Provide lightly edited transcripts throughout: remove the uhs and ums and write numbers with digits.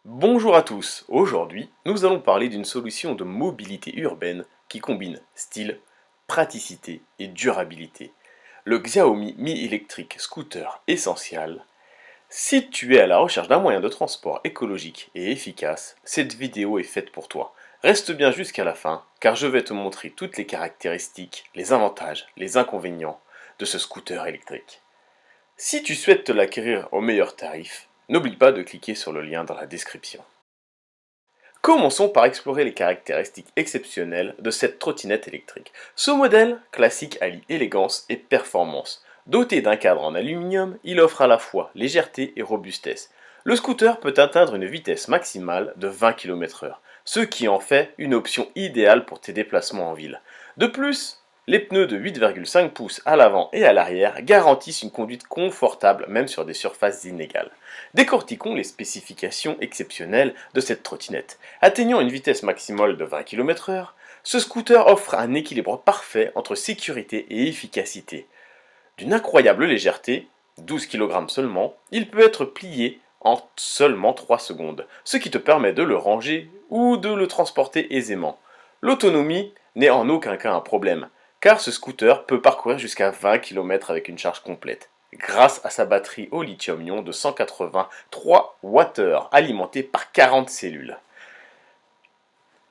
Bonjour à tous, aujourd'hui nous allons parler d'une solution de mobilité urbaine qui combine style, praticité et durabilité. Le Xiaomi Mi Electric Scooter Essential. Si tu es à la recherche d'un moyen de transport écologique et efficace, cette vidéo est faite pour toi. Reste bien jusqu'à la fin car je vais te montrer toutes les caractéristiques, les avantages, les inconvénients de ce scooter électrique. Si tu souhaites te l'acquérir au meilleur tarif, n'oublie pas de cliquer sur le lien dans la description. Commençons par explorer les caractéristiques exceptionnelles de cette trottinette électrique. Ce modèle classique allie élégance et performance. Doté d'un cadre en aluminium, il offre à la fois légèreté et robustesse. Le scooter peut atteindre une vitesse maximale de 20 km/h, ce qui en fait une option idéale pour tes déplacements en ville. De plus, les pneus de 8,5 pouces à l'avant et à l'arrière garantissent une conduite confortable même sur des surfaces inégales. Décortiquons les spécifications exceptionnelles de cette trottinette. Atteignant une vitesse maximale de 20 km/h, ce scooter offre un équilibre parfait entre sécurité et efficacité. D'une incroyable légèreté, 12 kg seulement, il peut être plié en seulement 3 secondes, ce qui te permet de le ranger ou de le transporter aisément. L'autonomie n'est en aucun cas un problème, car ce scooter peut parcourir jusqu'à 20 km avec une charge complète, grâce à sa batterie au lithium-ion de 183 Wh alimentée par 40 cellules.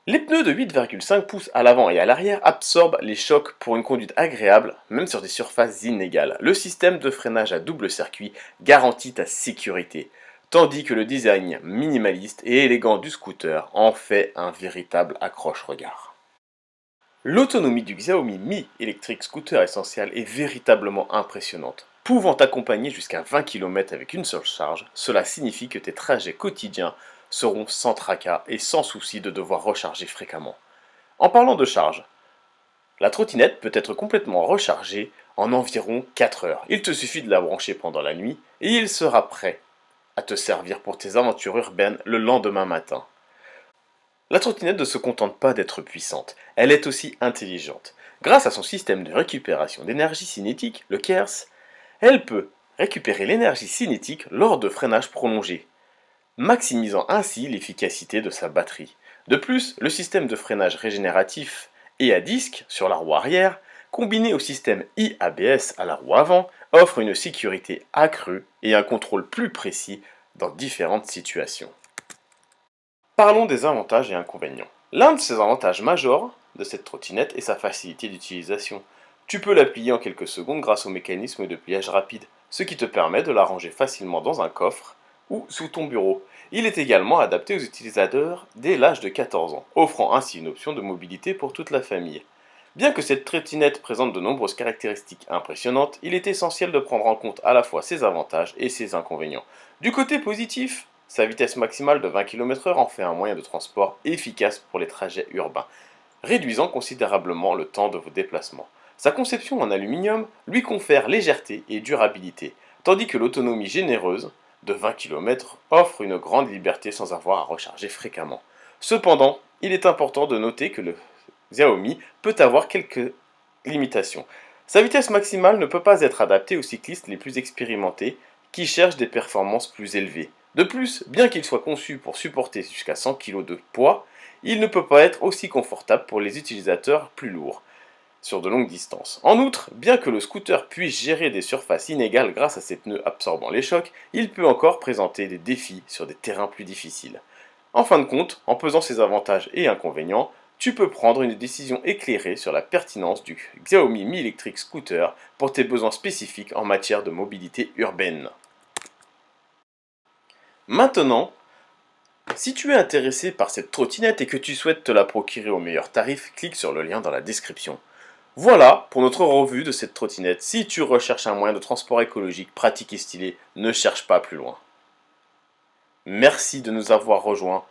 Les pneus de 8,5 pouces à l'avant et à l'arrière absorbent les chocs pour une conduite agréable, même sur des surfaces inégales. Le système de freinage à double circuit garantit ta sécurité, tandis que le design minimaliste et élégant du scooter en fait un véritable accroche-regard. L'autonomie du Xiaomi Mi Electric Scooter Essential est véritablement impressionnante. Pouvant t'accompagner jusqu'à 20 km avec une seule charge, cela signifie que tes trajets quotidiens seront sans tracas et sans souci de devoir recharger fréquemment. En parlant de charge, la trottinette peut être complètement rechargée en environ 4 heures. Il te suffit de la brancher pendant la nuit et il sera prêt à te servir pour tes aventures urbaines le lendemain matin. La trottinette ne se contente pas d'être puissante, elle est aussi intelligente. Grâce à son système de récupération d'énergie cinétique, le KERS, elle peut récupérer l'énergie cinétique lors de freinages prolongés, maximisant ainsi l'efficacité de sa batterie. De plus, le système de freinage régénératif et à disque sur la roue arrière, combiné au système iABS à la roue avant, offre une sécurité accrue et un contrôle plus précis dans différentes situations. Parlons des avantages et inconvénients. L'un de ses avantages majeurs de cette trottinette est sa facilité d'utilisation. Tu peux la plier en quelques secondes grâce au mécanisme de pliage rapide, ce qui te permet de la ranger facilement dans un coffre ou sous ton bureau. Il est également adapté aux utilisateurs dès l'âge de 14 ans, offrant ainsi une option de mobilité pour toute la famille. Bien que cette trottinette présente de nombreuses caractéristiques impressionnantes, il est essentiel de prendre en compte à la fois ses avantages et ses inconvénients. Du côté positif, sa vitesse maximale de 20 km/h en fait un moyen de transport efficace pour les trajets urbains, réduisant considérablement le temps de vos déplacements. Sa conception en aluminium lui confère légèreté et durabilité, tandis que l'autonomie généreuse de 20 km offre une grande liberté sans avoir à recharger fréquemment. Cependant, il est important de noter que le Xiaomi peut avoir quelques limitations. Sa vitesse maximale ne peut pas être adaptée aux cyclistes les plus expérimentés qui cherchent des performances plus élevées. De plus, bien qu'il soit conçu pour supporter jusqu'à 100 kg de poids, il ne peut pas être aussi confortable pour les utilisateurs plus lourds sur de longues distances. En outre, bien que le scooter puisse gérer des surfaces inégales grâce à ses pneus absorbant les chocs, il peut encore présenter des défis sur des terrains plus difficiles. En fin de compte, en pesant ses avantages et inconvénients, tu peux prendre une décision éclairée sur la pertinence du Xiaomi Mi Electric Scooter pour tes besoins spécifiques en matière de mobilité urbaine. Maintenant, si tu es intéressé par cette trottinette et que tu souhaites te la procurer au meilleur tarif, clique sur le lien dans la description. Voilà pour notre revue de cette trottinette. Si tu recherches un moyen de transport écologique, pratique et stylé, ne cherche pas plus loin. Merci de nous avoir rejoints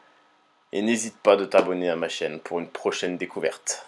et n'hésite pas de t'abonner à ma chaîne pour une prochaine découverte.